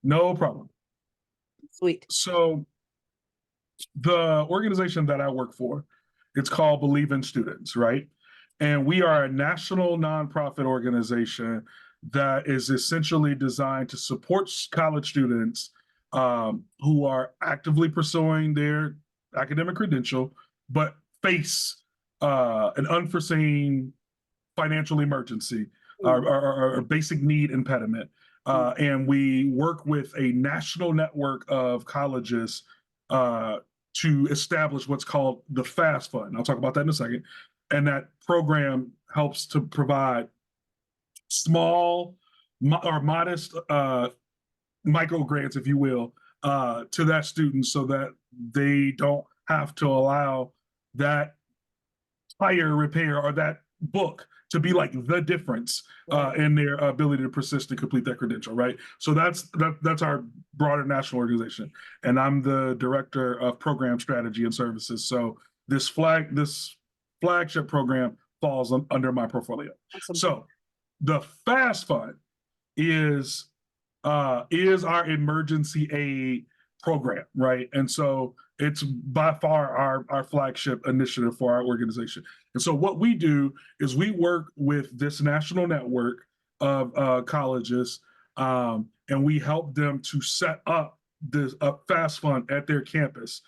No problem. Sweet. So the organization that I work for, it's called Believe in Students, right? And we are a national nonprofit organization that is essentially designed to support college students who are actively pursuing their academic credential, but face an unforeseen financial emergency or basic need impediment. And we work with a national network of colleges to establish what's called the FAST Fund. I'll talk about that in a second. And that program helps to provide small or modest micro grants, if you will, to that student so that they don't have to allow that tire repair or that book to be like the difference in their ability to persist and complete that credential, right? So that's our broader national organization, and I'm the director of program strategy and services. So this flagship program falls under my portfolio. Awesome. So the FAST Fund is our emergency aid program, right? And so it's by far our flagship initiative for our organization. And so what we do is we work with this national network of colleges, and we help them to set up this FAST Fund at their campus.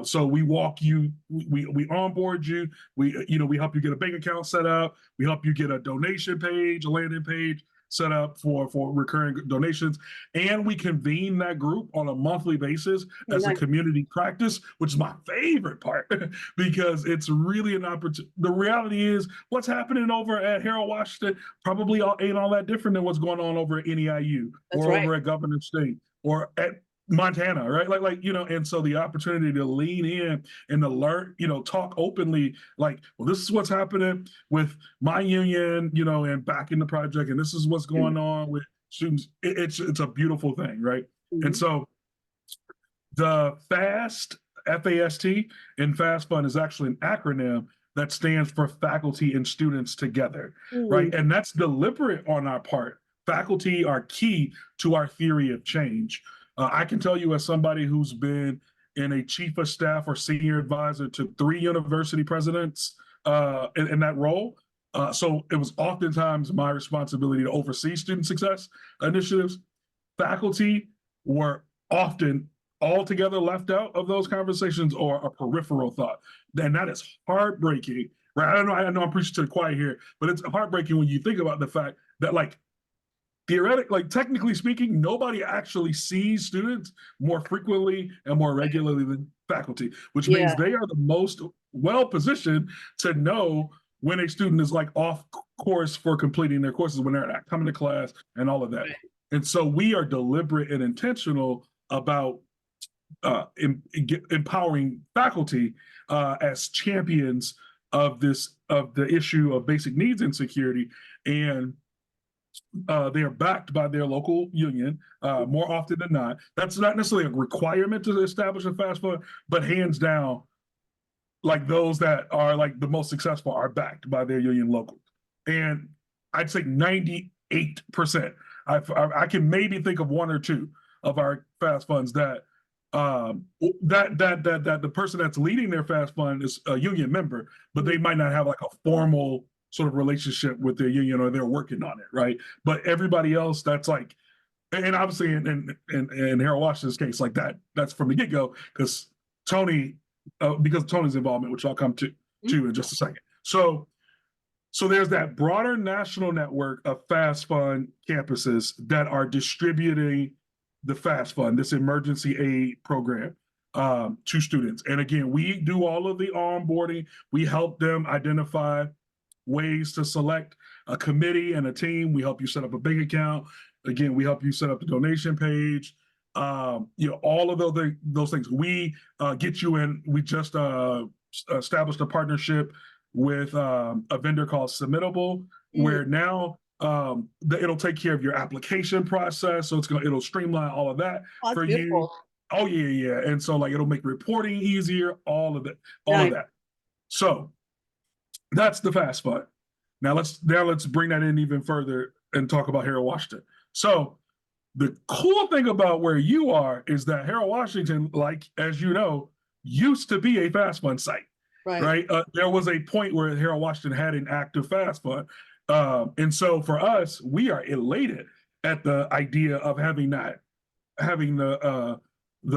So we walk you, we onboard you, we help you get a bank account set up, we help you get a donation page, a landing page set up for recurring donations, and we convene that group on a monthly basis as a community practice, which is my favorite part because it's really an opportunity. The reality is what's happening over at Harold Washington probably ain't all that different than what's going on over at NEIU over at Governor State or at Montana, right? And so the opportunity to lean in and to learn, talk openly, like, well, this is what's happening with my union, and back in the project, and this is what's going on with students. It's a beautiful thing, right? And so the FAST and FAST Fund is actually an acronym that stands for faculty and students together, right? And that's deliberate on our part. Faculty are key to our theory of change. I can tell you as somebody who's been in a chief of staff or senior advisor to 3 university presidents in that role. So it was oftentimes my responsibility to oversee student success initiatives. Faculty were often altogether left out of those conversations or a peripheral thought. And that is heartbreaking, right? I know I'm preaching to the choir here, but it's heartbreaking when you think about the fact that, like, technically speaking, nobody actually sees students more frequently and more regularly than faculty, which means they are the most well-positioned to know when a student is like off course for completing their courses, when they're not coming to class and all of that. And so we are deliberate and intentional about empowering faculty as champions of the issue of basic needs insecurity, and they are backed by their local union more often than not. That's not necessarily a requirement to establish a FAST Fund, but hands down, like those that are like the most successful are backed by their union local. And I'd say 98%. I can maybe think of 1 or 2 of our FAST Funds that the person that's leading their FAST Fund is a union member, but they might not have like a formal sort of relationship with their union, or they're working on it, right? But everybody else, that's like, and obviously in Harold Washington's case, like that's from the get-go, because of Tony's involvement, which I'll come to in just a second. So there's that broader national network of FAST Fund campuses that are distributing the FAST Fund, this emergency aid program, to students. And again, we do all of the onboarding. We help them identify ways to select a committee and a team. We help you set up a bank account. Again, we help you set up the donation page. All of those things. We get you in. We just established a partnership with a vendor called Submittable, where now it'll take care of your application process. So it'll streamline all of that for you. Oh yeah. And so it'll make reporting easier. All of that. So that's the FAST Fund. Now let's bring that in even further and talk about Harold Washington. So The cool thing about where you are is that Harold Washington, like, as you know, used to be a fast fund site, Right. right? There was a point where Harold Washington had an active fast fund. And so for us, we are elated at the idea of having the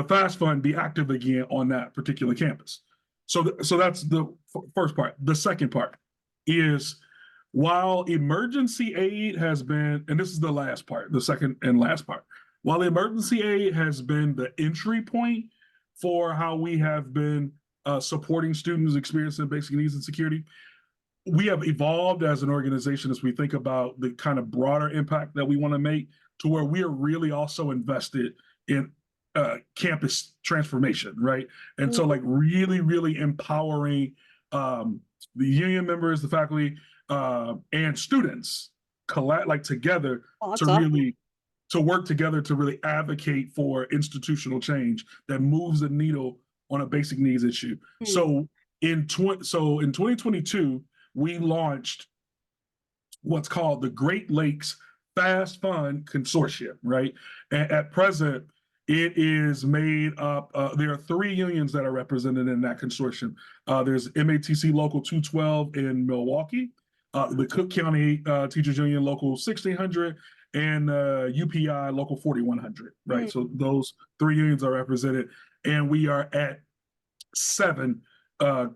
fast fund be active again on that particular campus. So that's the first part. The second part is, while emergency aid has been, and this is the last part, the second and last part, while emergency aid has been the entry point for how we have been supporting students experiencing basic needs and security, we have evolved as an organization as we think about the kind of broader impact that we want to make, to where we are really also invested in campus transformation, right? And so, like, really, really empowering the union members, the faculty, and students like together Oh, to that's awesome. really to work together to really advocate for institutional change that moves the needle on a basic needs issue. Hmm. So in 2022, we launched what's called the Great Lakes Fast Fund Consortium, right? At present, it is made up, there are three unions that are represented in that consortium. There's MATC Local 212 in Milwaukee, the Cook County Teachers Union Local 1600, and UPI Local 4100, Hmm. right? So those three unions are represented, and we are at 7 uh,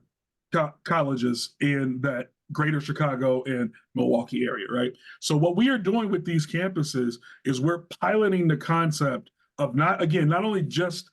colleges in that greater Chicago and Milwaukee area, right? So what we are doing with these campuses is we're piloting the concept of, not only just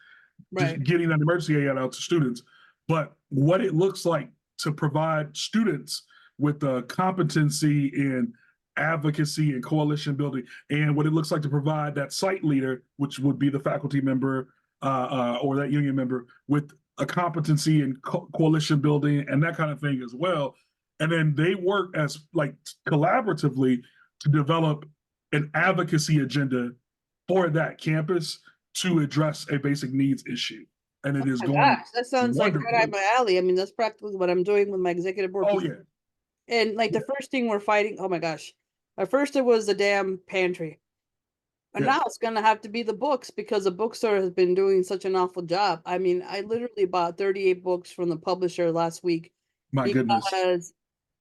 Right. getting that emergency aid out to students, but what it looks like to provide students with the competency in advocacy and coalition building, and what it looks like to provide that site leader, which would be the faculty member or that union member, with a competency in coalition building and that kind of thing as well. And then they work as, like, collaboratively to develop an advocacy agenda for that campus to address a basic needs issue. And it is My going gosh, that sounds like right up wonderfully. my alley. I mean, that's practically what I'm doing with my executive board Oh position. yeah, And like the yeah, first thing we're fighting, oh my gosh. At first it was the damn pantry. And yeah. now it's gonna have to be the books because the bookstore has been doing such an awful job. I mean, I literally bought 38 books from the publisher last week My goodness. because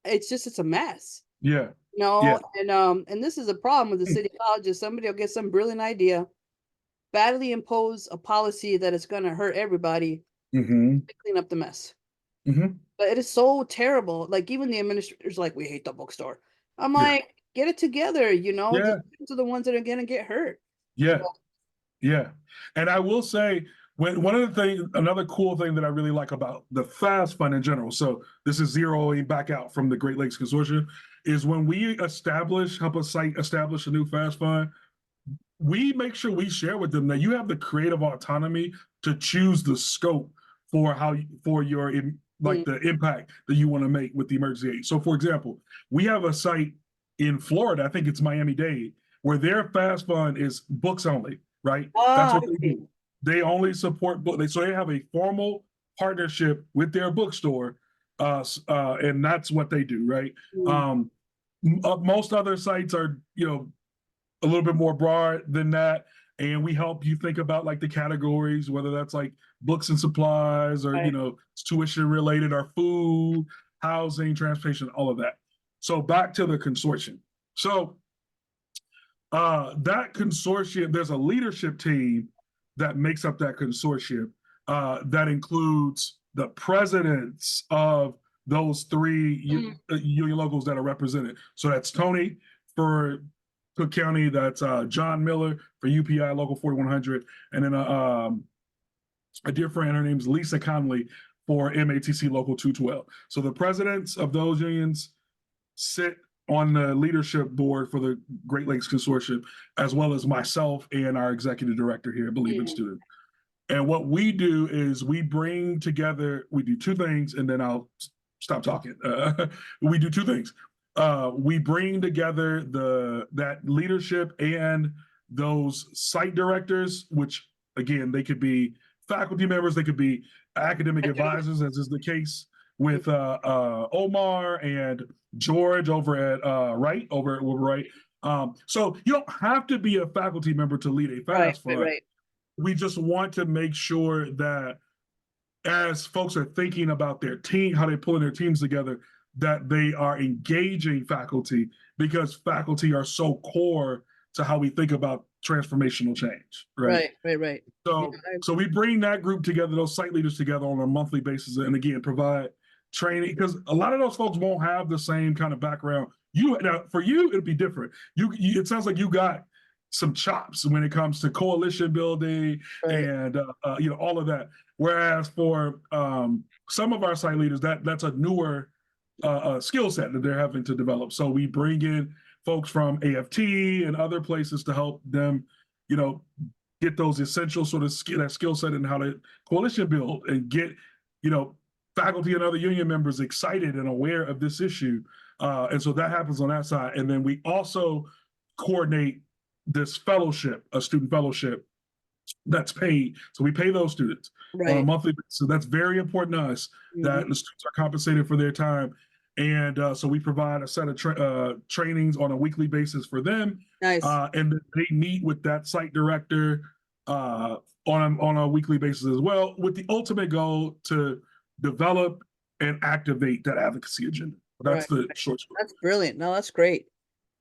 it's a mess. Yeah, No, yeah. and this is a problem with the city colleges. Somebody will get some brilliant idea, badly impose a policy that is gonna hurt everybody Mm-hmm. to clean up the mess. Mm-hmm. But it is so terrible. Like even the administrators like, we hate the bookstore. I'm Yeah, like, get it together, the yeah, students are the ones that are gonna get hurt. yeah. Yeah. And I will say, one of the things, another cool thing that I really like about the FAST Fund in general, so this is zeroing back out from the Great Lakes Consortium, is when we help a site establish a new FAST Fund, we make sure we share with them that you have the creative autonomy to choose the scope for for your like Mm. the impact that you want to make with the emergency aid. So for example, we have a site in Florida, I think it's Miami-Dade, where their fast fund is books only, right? That's Ah, what I they see. do. They only support books. So they have a formal partnership with their bookstore, and that's what they do, right? Mm, Um, Most other sites are, a little bit more broad than that, and we help you think about, like, the categories, whether that's like books and supplies, or right. tuition related, or food, housing, transportation, all of that. So back to the consortium. So that consortium, there's a leadership team that makes up that consortium, that includes the presidents of those three Mm, union locals that are represented. So that's Tony for Cook County, that's John Miller for UPI Local 4100, and then a dear friend, her name's Lisa Conley for MATC Local 212. So the presidents of those unions sit on the leadership board for the Great Lakes Consortium, as well as myself and our executive director here at Believe in mm, Students. And what we do is we bring together, we do two things, and then I'll stop talking. We do two things. We bring together that leadership and those site directors, which again, they could be faculty members, they could be academic advisors, as is the case mm, with Omar and George over at Wright, over at Wright. So you don't have to be a faculty member to lead a Right, fast right, fund. right, We just want to make sure that as folks are thinking about their team, how they're pulling their teams together, that they are engaging faculty, because faculty are so core to how we think about transformational change, right? right, right, right. Yeah, So we bring that group together, those site leaders together on a monthly basis, and again provide training, because a lot of those folks won't have the same kind of background. You now for you it'll be different. It sounds like you got some chops when it comes to coalition building right, and all of that. Whereas for some of our site leaders, that's a newer skill set that they're having to develop. So we bring in folks from AFT and other places to help them, you know, get those essential sort of that skill set and how to coalition build and get, faculty and other union members excited and aware of this issue. And so that happens on that side. And then we also coordinate this fellowship, a student fellowship that's paid. So we pay those students on a right. monthly basis. So that's very important to us that Mhm. the students are compensated for their time. And so we provide a set of trainings on a weekly basis for them. Nice. And they meet with that site director on a weekly basis as well, with the ultimate goal to develop and activate that advocacy agenda. That's Right. the short story. That's brilliant. No, that's great.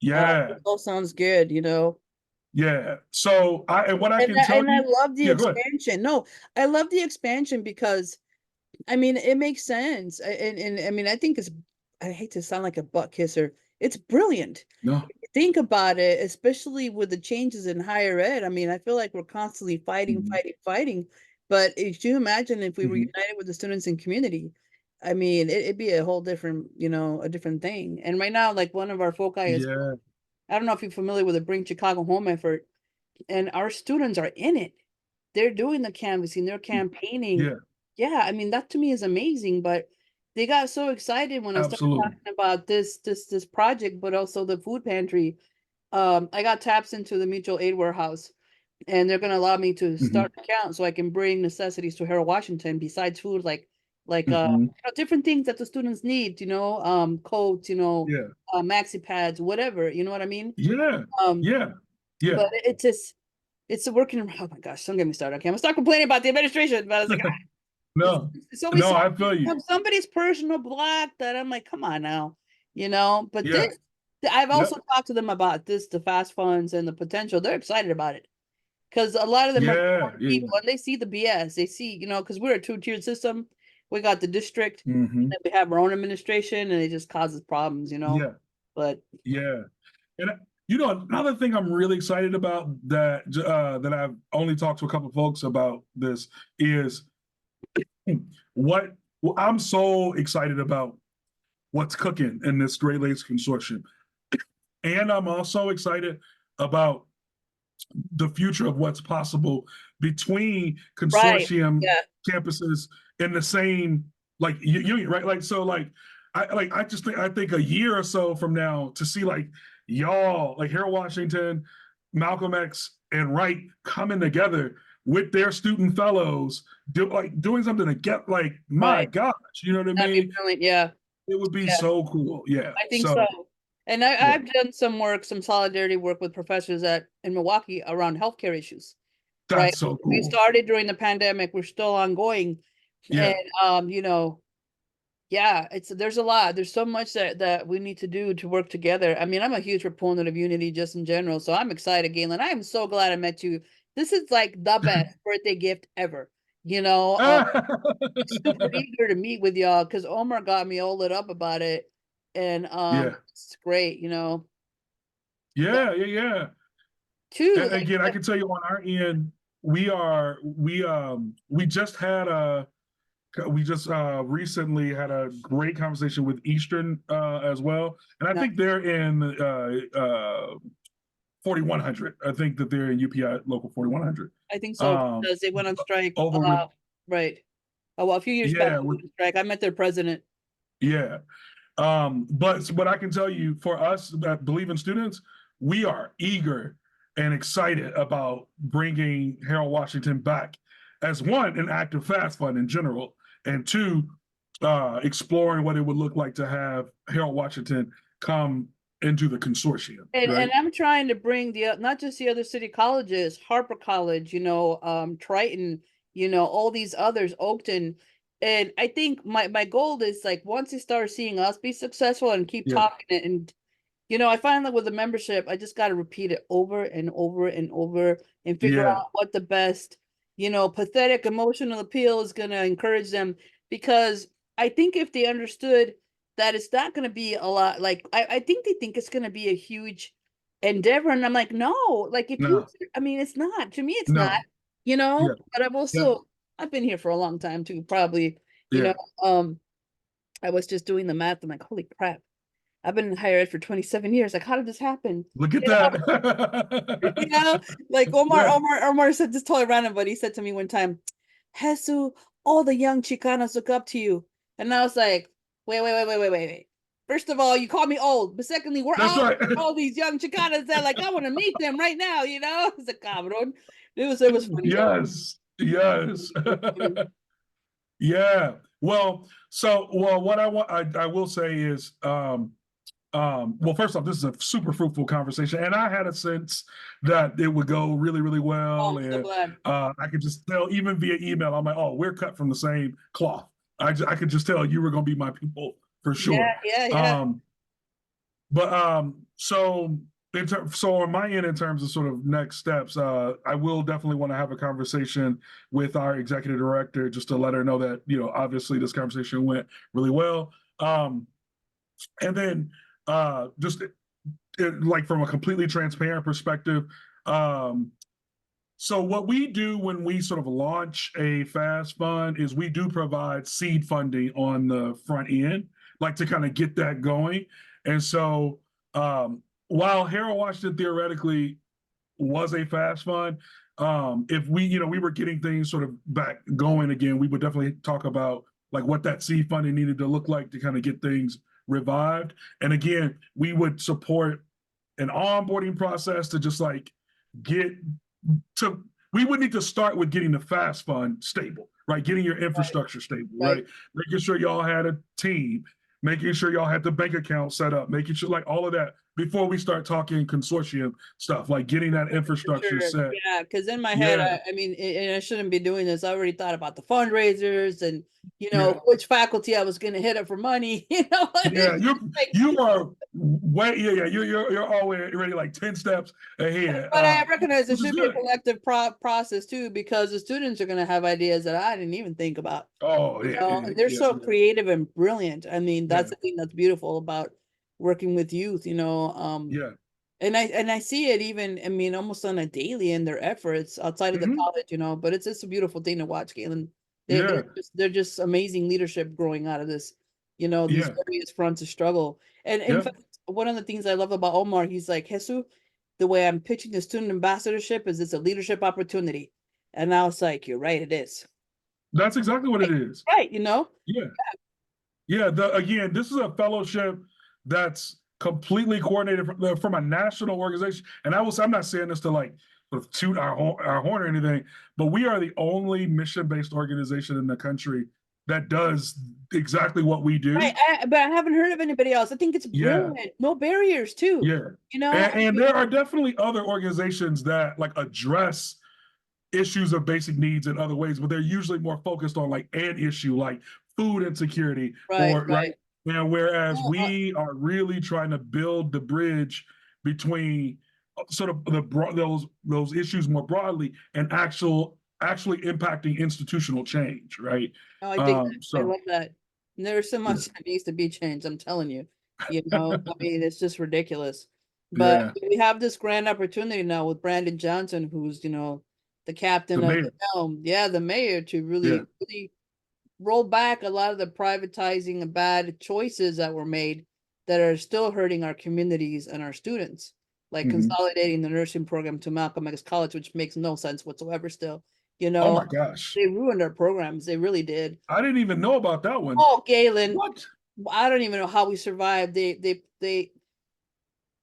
Yeah, It all sounds good, you know. yeah. So and what I can tell And I you, love the yeah, go ahead. expansion. No, I love the expansion because I mean it makes sense. And I mean I think it's I hate to sound like a butt kisser. It's brilliant. No. Think about it, especially with the changes in higher ed. I mean, I feel like we're constantly fighting, Mhm. fighting, fighting. But if you imagine if we were Mhm. united with the students and community, I mean, it'd be a whole different, a different thing. And right now, like one of our foci is, Yeah. I don't know if you're familiar with the Bring Chicago Home effort, and our students are in it. They're doing the canvassing, they're campaigning. Yeah. Yeah, I mean, that to me is amazing, but they got so excited when I started Absolutely. talking about this project, but also the food pantry. I got taps into the mutual aid warehouse, and they're gonna allow me to Mhm. start an account so I can bring necessities to Harold Washington besides food, like Mhm. different things that the students need, coats, Yeah. maxi pads, whatever, you know what I mean? Yeah. Um, Yeah. Yeah. but it's just it's a working. Oh my gosh, don't get me started. Okay, I'm gonna start complaining about the administration, but I was like, No. it's always No, I feel you. somebody's personal block that I'm like, come on now, But Yeah. I've Yep. also talked to them about this, the fast funds and the potential. They're excited about it because a lot of them are Yeah. Yeah. people and they see the BS. They see, because we're a two-tiered system. We got the district, Mhm. and we have our own administration, and it just causes problems. Yeah. But Yeah. And another thing I'm really excited about that I've only talked to a couple of folks about this is what well, I'm so excited about what's cooking in this Great Lakes Consortium. And I'm also excited about the future of what's possible between right, consortium yeah, campuses in the same like union, right? Like so, I think a year or so from now to see like y'all like Harold Washington, Malcolm X, and Wright coming together with their student fellows, doing something to get like my right. gosh, you know what I That'd be mean? brilliant. Yeah, It would be yeah. so cool. Yeah. I think so. So And yeah, I've done some work, some solidarity work with professors in Milwaukee around healthcare issues, right? that's so We cool. started during the pandemic, we're still ongoing. And Yeah. yeah, there's a lot. There's so much that we need to do to work together. I mean, I'm a huge proponent of unity just in general, so I'm excited, Galen. I am so glad I met you. This is like the best birthday gift ever. You know, um, super eager to meet with y'all because Omar got me all lit up about it, and Yeah. it's great. But Yeah, yeah, yeah. too, And again, I can tell you on our end, we just had a we just recently had a great conversation with Eastern as well, and I no, think they're in 4100. I think that they're in UPI local 4100. I think so Um, because they went on strike. over with, Right. Oh, well, a few years back, yeah, they with went on strike. I met their president. yeah. But what I can tell you for us that believe in students, we are eager and excited about bringing Harold Washington back as one, an active fast fund in general, and two, exploring what it would look like to have Harold Washington come into the consortium, And right? I'm trying to bring the not just the other city colleges, Harper College, Triton, all these others, Oakton. And I think my goal is like once they start seeing us be successful and keep Yeah, talking it, and I find that with the membership, I just got to repeat it over and over and over and figure yeah, out what the best, pathetic emotional appeal is going to encourage them. Because I think if they understood that it's not going to be a lot, like, I think they think it's going to be a huge endeavor. And I'm like, no, like, if you, no, I mean, it's not, to me, it's not, no, yeah, but yeah, I've been here for a long time too, probably, you yeah. know, um, I was just doing the math. I'm like, holy crap. I've been in higher ed for 27 years. Like, how did this happen? Look at You know, you that. know, like Yeah, Omar said this totally random, but he said to me one time, Jesus, all the young Chicanos look up to you. And I was like, wait. First of all, you call me old. But secondly, we're that's right. all these young Chicanos that like, I want to meet them right now, you know? It's a cabron. It was funny though. Yes, yes. It was funny. Yeah. Well, what I want, I will say is, well, first off, this is a super fruitful conversation, and I had a sense that it would go really, really Oh, well, I'm so and glad. I could just tell, even via email, I'm like, oh, we're cut from the same cloth. I could just tell you were going to be my people for Yeah, sure. yeah. Um, but so on my end, in terms of sort of next steps, I will definitely want to have a conversation with our executive director just to let her know that obviously this conversation went really well. And then just like from a completely transparent perspective, um, so what we do when we sort of launch a fast fund is we do provide seed funding on the front end, like to kind of get that going. And so while Harold Washington theoretically was a fast fund, if we were getting things sort of back going again, we would definitely talk about like what that seed funding needed to look like to kind of get things revived. And again, we would support an onboarding process to just like get to we would need to start with getting the fast fund stable, right? Getting your Right, infrastructure stable, right. right? Making sure y'all had a team, making sure y'all had the bank account set up, making sure like all of that before we start talking consortium stuff, like getting that For infrastructure sure. set. Yeah, because in my head, Yeah, I mean, and I shouldn't be doing this. I already thought about the fundraisers and, yeah. which faculty I was going to hit up for money, and Yeah, it's you just like, you are way yeah, you're already like 10 steps ahead. but I recognize it Which is should be a good. collective process too, because the students are going to have ideas that I didn't even think about, Oh yeah, yeah, and they're yeah, so creative and brilliant. I mean, that's yeah, the thing that's beautiful about working with youth, yeah. and I see it even, I mean, almost on a daily in their efforts outside of the Hmm. college, but it's just a beautiful thing to watch, Galen. They Yeah, they're just amazing leadership growing out of this, these yeah, various fronts of struggle. And in yeah. fact, one of the things I love about Omar, he's like, Jesus, the way I'm pitching the student ambassadorship is it's a leadership opportunity. And I was like, you're right, it is. That's exactly what it Right, is. right. Yeah. Yeah, again, this is a fellowship that's completely coordinated from a national organization. And I'm not saying this to like sort of toot our horn or anything, but we are the only mission-based organization in the country that does exactly what we Right. do. But I haven't heard of anybody else. I think it's Yeah, brilliant. No barriers too. yeah. I And mean, there are definitely other organizations that like address issues of basic needs in other ways, but they're usually more focused on like an issue like food insecurity right, or right. right. And whereas No, we are really trying to build the bridge between sort of those issues more broadly and actually impacting institutional change, right? no, I dig that. I So love that. And there's so yeah, much that needs to be changed. I'm telling you, I mean, it's just ridiculous. But yeah, we have this grand opportunity now with Brandon Johnson, who's, the the captain of the mayor, helm. Yeah, the mayor to yeah, really, really roll back a lot of the privatizing and bad choices that were made that are still hurting our communities and our students, like mhm. consolidating the nursing program to Malcolm X College, which makes no sense whatsoever still. You Oh know, my gosh, they ruined our programs. They really did. I didn't even know about that one. Oh, Galen, What? I don't even know how we survived.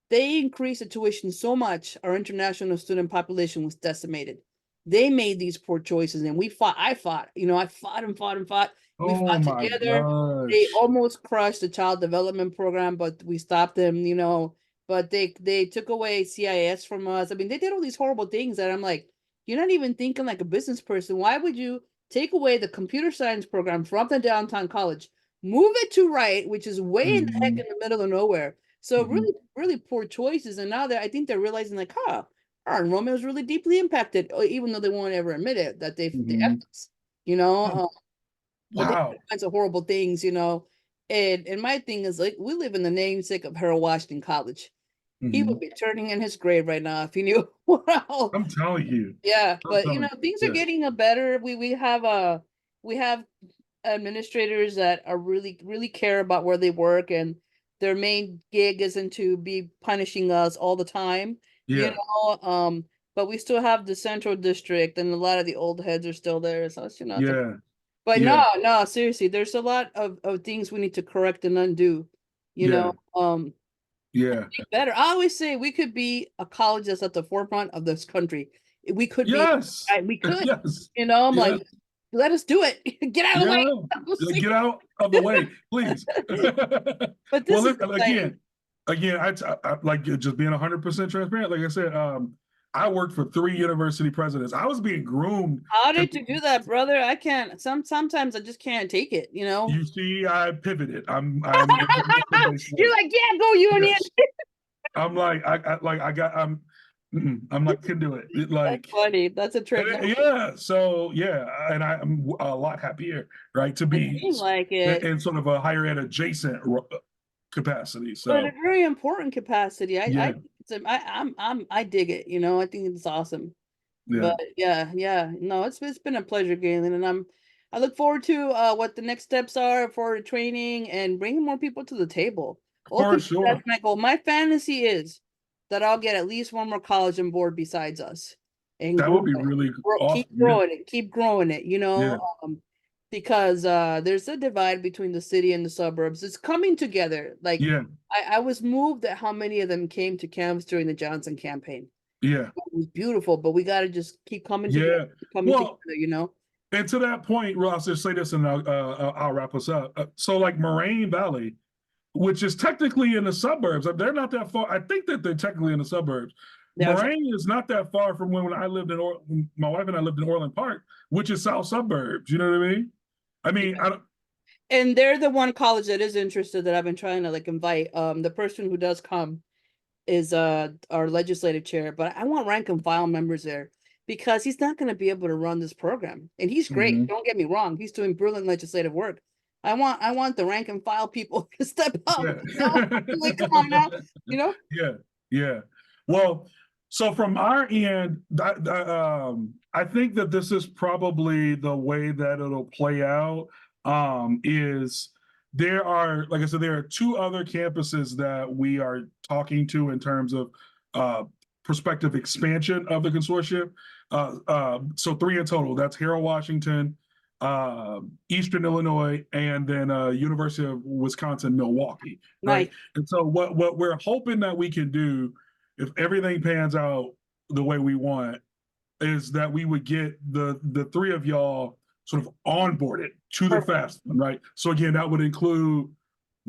They increased the tuition so much, our international student population was decimated. They made these poor choices, and we fought. I fought. I fought and fought and fought. We Oh fought my together. They gosh. almost crushed the child development program, but we stopped them. but they took away CIS from us. I mean, they did all these horrible things that I'm like, you're not even thinking like a business person. Why would you take away the computer science program from the downtown college, move it to Wright, which is way in the heck Mhm. in the middle of nowhere? So Mhm. really, really poor choices. And now that I think they're realizing like, huh, our enrollment was really deeply impacted, even though they won't ever admit it that they Mhm. effed us, you know. Hmm. But they do Wow. all kinds of horrible things, you know. And my thing is like we live in the namesake of Harold Washington College. He would Mhm. be turning in his grave right now if he knew how. I'm telling you. Yeah, I'm but you know, telling things are you. getting a better. We have administrators that are really care about where they work, and their main gig isn't to be punishing us all the time, you Yeah. know. But we still have the central district, and a lot of the old heads are still there. So it's, you know, it's a, Yeah. but Yeah. no, seriously, there's a lot of things we need to correct and undo, you Yeah. know. Yeah. Better. I always say we could be a college that's at the forefront of this country. We could be, Yes. right? We could, Yes. you know. I'm Yeah. like, let us do it. Get out of the way. Yeah. We'll see. Get out of the way, please. But Well, this is exciting. again, I like just being 100% transparent. Like I said, I worked for 3 university presidents. I was being groomed How to did you do that, brother? I can't. Sometimes I just can't take it. You know. you see, I pivoted. I'm information based You're work. like, yeah, go Union. Yes. I'm like, I got, I'm like, can do it. That's Like, funny. That's a trip. No, yeah. So yeah, and I'm a lot happier, right, to it be seemed like it. in sort of a higher ed adjacent capacity. But in a So very important capacity. yeah, I dig it. You know, I think it's awesome. yeah, But yeah. No, it's been a pleasure, Galen, and I look forward to what the next steps are for training and bringing more people to the table. for Ultimately, that's sure. my goal. My fantasy is that I'll get at least one more college on board besides us, and That grow would be it, really keep awesome. Yeah, growing it, keep growing it. You yeah, know, because there's a divide between the city and the suburbs. It's coming together. Like yeah, I was moved at how many of them came to campus during the Johnson campaign. yeah, It was beautiful, but we got to just keep yeah. coming Well, together, you know? and to that point, Ross, just say this, and I'll wrap us up. So, like Moraine Valley, which is technically in the suburbs. They're not that far. I think that they're technically in the suburbs. Downtown. Moraine is not that far from when I lived in when my wife and I lived in Orland Park, which is south suburbs. You know what I mean? I Yeah. mean, I don't. And they're the one college that is interested that I've been trying to like invite. The person who does come is our legislative chair, but I want rank and file members there because he's not going to be able to run this program. And he's great. Mhm. Don't get me wrong. He's doing brilliant legislative work. I want the rank and file people to step up, Yeah. you know? Like, come on now, you know? Yeah. Yeah. Well, so from our end, I think that this is probably the way that it'll play out. Is there are, like I said, there are 2 other campuses that we are talking to in terms of uh, prospective expansion of the consortium. So 3 in total. That's Harold Washington, Eastern Illinois, and then University of Wisconsin Milwaukee, right? Nice. And so what we're hoping that we can do, if everything pans out the way we want, is that we would get the 3 of y'all sort of onboarded to the Perfect. fast one, right? So again, that would include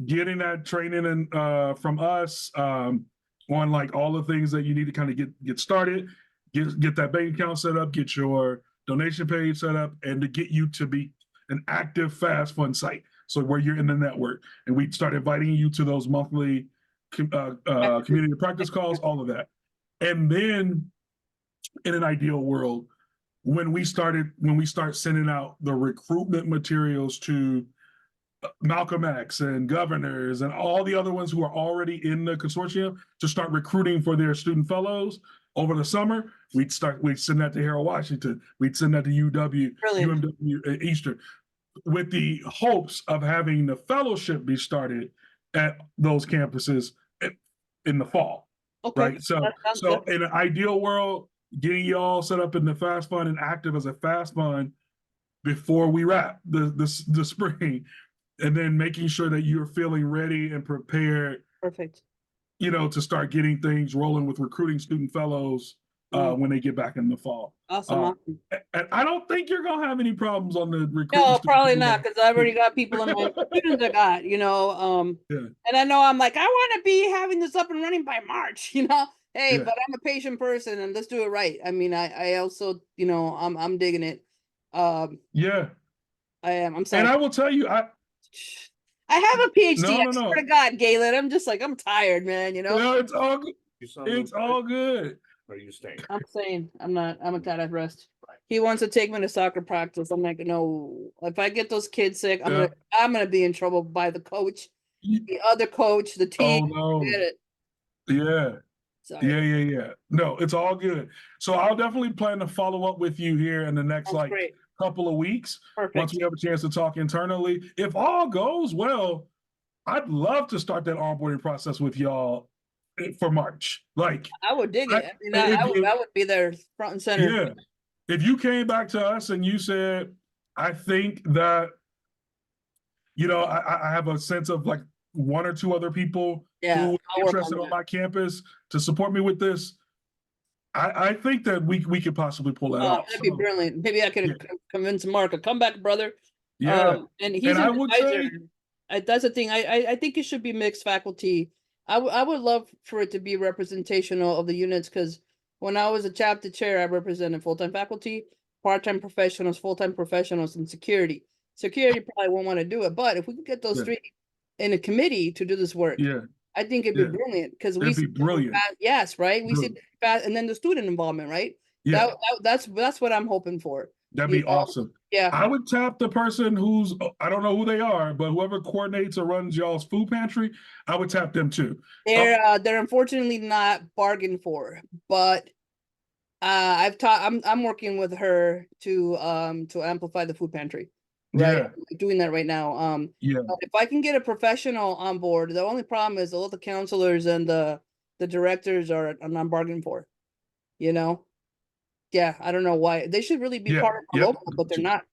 getting that training and from us on like all the things that you need to kind of get started, get that bank account set up, get your donation page set up, and to get you to be an active fast fund site. So where you're in the network, and we start inviting you to those monthly community practice calls, all of that, and then in an ideal world, when we start sending out the recruitment materials to Malcolm X and governors and all the other ones who are already in the consortium to start recruiting for their student fellows over the summer, we'd send that to Harold Washington, we'd send that to UW, Brilliant. UMW, Eastern, with the hopes of having the fellowship be started at those campuses in the fall, Okay. right? That sounds good. So in an ideal world, getting you all set up in the fast fund and active as a fast fund before we wrap the spring, and then making sure that you're feeling ready and prepared, Perfect. to start getting things rolling with recruiting student fellows when they get back in the fall. Awesome. And I don't think you're gonna have any problems on the recruiting. No, probably not, students. because I've already got people in my students I got, Yeah, and I know I'm like, I want to be having this up and running by March, Hey, yeah, but I'm a patient person and let's do it right. I mean, I also, I'm digging it. yeah. I am. I'm And sorry. I will tell you, I have a PhD. no, I no, swear to no. God, Galen. I'm just like, I'm tired, man, No, it's all good. You sound It's okay? all good. Or are you staying? I'm saying I'm not. I'm a cat at rest. He wants to take me to soccer practice. I'm like, no. If I get those kids sick, Yeah. I'm gonna be in trouble by the coach, the other coach, the team. Oh no. Get it. Yeah. Sorry. Yeah. No, it's all good. So I'll definitely plan to follow up with you here in the next Sounds great. couple of weeks. Perfect. Once we have a chance to talk internally. If all goes well, I'd love to start that onboarding process with y'all for March. Like, I would dig it. I mean, if I would be there front and center. yeah, if you came back to us and you said, I think that, I have a sense of like one or two other people Yeah, who are I'll work interested on on that. my campus to support me with this. I think that we could possibly pull that off. That'd be brilliant. Maybe I could convince Mark to come back, brother. Yeah. And he's And an I would advisor. say, That's the thing. I think it should be mixed faculty. I would love for it to be representational of the units, because when I was a chapter chair, I represented full-time faculty, part-time professionals, full-time professionals, and security. Security probably won't want to do it, but if we could get those Yeah. three in a committee to do this work, yeah, I think it'd be Yeah. brilliant, because we It'd be see brilliant. yes, right? We see Brilliant. fast, and then the student involvement, right? Yeah. That's what I'm hoping for. That'd you be know? awesome. Yeah. I would tap the person who's, I don't know who they are, but whoever coordinates or runs y'all's food pantry, I would tap them too. They're unfortunately not bargained for, but I'm working with her to amplify the food pantry. Right. Yeah. I'm doing that right now. Yeah. If I can get a professional on board, the only problem is all the counselors and the directors are not bargained for. Yeah, I don't know why. They should really be Yeah. part of our Yep. local, but they're not.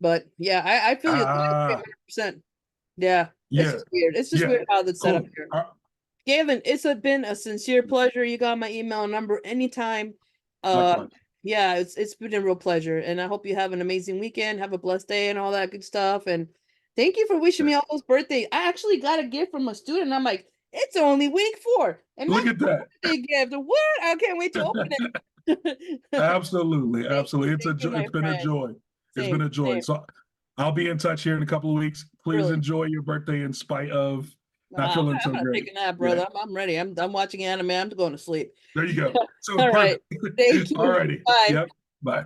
But yeah, I feel you 100%. Yeah. It's Yeah. just weird. It's just Yeah. weird how that's set up Cool. here. Gavin, it's been a sincere pleasure. You got my email number anytime. Likewise. Yeah, it's been a real pleasure, and I hope you have an amazing weekend. Have a blessed day and all that good stuff. And thank you for wishing me all those birthdays. I actually got a gift from a student. I'm like, it's only week 4, and Look at that. birthday gift. What? I can't wait to open it. Absolutely. Absolutely. It's a joy. my It's been a friend. joy. It's been a joy. Same. So I'll be in touch here in a couple of weeks. Please Brilliant. enjoy your birthday in spite of not I'm feeling so gonna great. take a nap, brother. I'm ready. I'm watching anime. I'm going to sleep. There you go. So All right. perfect. Thank you. All righty. Bye. Yep. Bye.